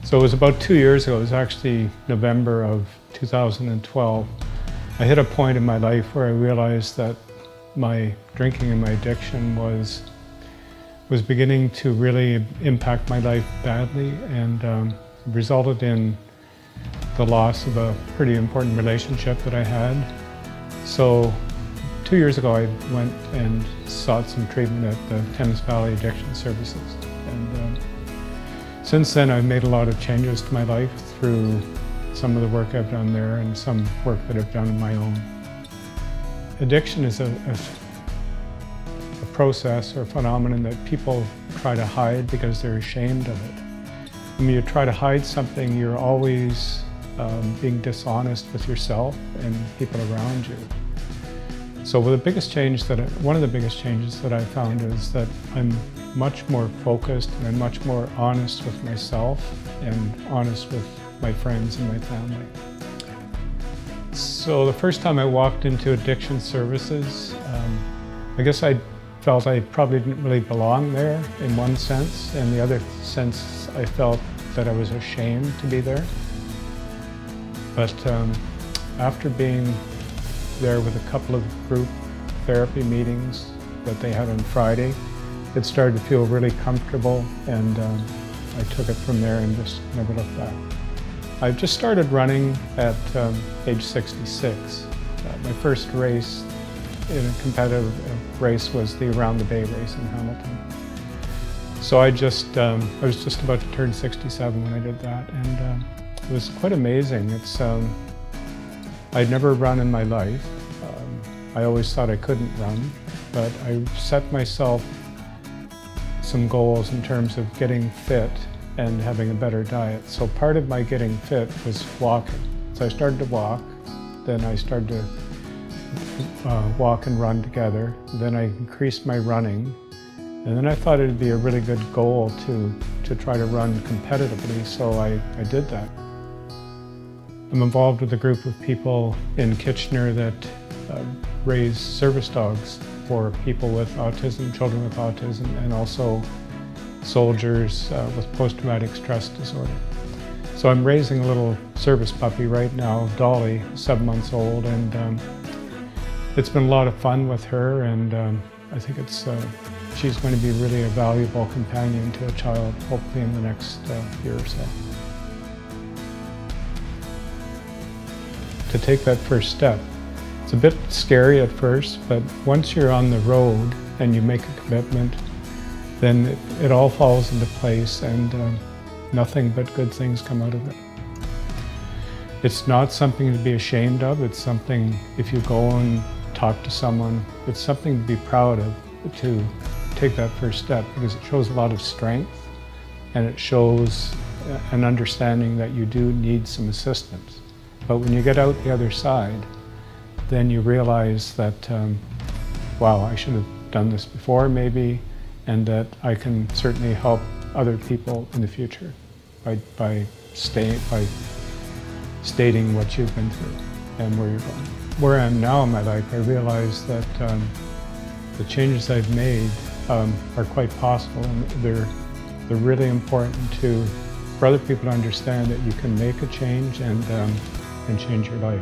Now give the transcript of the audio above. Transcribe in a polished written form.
So it was about 2 years ago, it was actually November of 2012. I hit a point in my life where I realized that my drinking and my addiction was beginning to really impact my life badly, and resulted in the loss of a pretty important relationship that I had. So 2 years ago I went and sought some treatment at the Thames Valley Addiction Services. And since then I've made a lot of changes to my life through some of the work I've done there and some work that I've done on my own. Addiction is a process or phenomenon that people try to hide because they're ashamed of it. When you try to hide something, you're always being dishonest with yourself and people around you. So one of the biggest changes that I found is that I'm much more focused and I'm much more honest with myself and honest with my friends and my family. So the first time I walked into addiction services, I guess I felt I probably didn't really belong there in one sense, and the other sense I felt that I was ashamed to be there. But after being there with a couple of group therapy meetings that they had on Friday, it started to feel really comfortable, and I took it from there and just never looked back. I just started running at age 66. My first race in a competitive race was the Around the Bay race in Hamilton. So I was just about to turn 67 when I did that, and it was quite amazing. I'd never run in my life. I always thought I couldn't run, but I set myself some goals in terms of getting fit and having a better diet. So part of my getting fit was walking. So I started to walk, then I started to walk and run together. Then I increased my running, and then I thought it'd be a really good goal to try to run competitively, so I did that. I'm involved with a group of people in Kitchener that raise service dogs for people with autism, children with autism, and also soldiers with post-traumatic stress disorder. So I'm raising a little service puppy right now, Dolly, 7 months old, and it's been a lot of fun with her, and I think she's going to be really a valuable companion to a child, hopefully in the next year or so. To take that first step, it's a bit scary at first, but once you're on the road and you make a commitment, then it all falls into place, and nothing but good things come out of it. It's not something to be ashamed of. It's something, if you go and talk to someone, it's something to be proud of, to take that first step, because it shows a lot of strength, and it shows an understanding that you do need some assistance. But when you get out the other side, then you realize that, wow, I should have done this before maybe, and that I can certainly help other people in the future by stating what you've been through and where you're going. Where I am now in my life, I realize that the changes I've made are quite possible, and they're really important for other people to understand that you can make a change and change your life.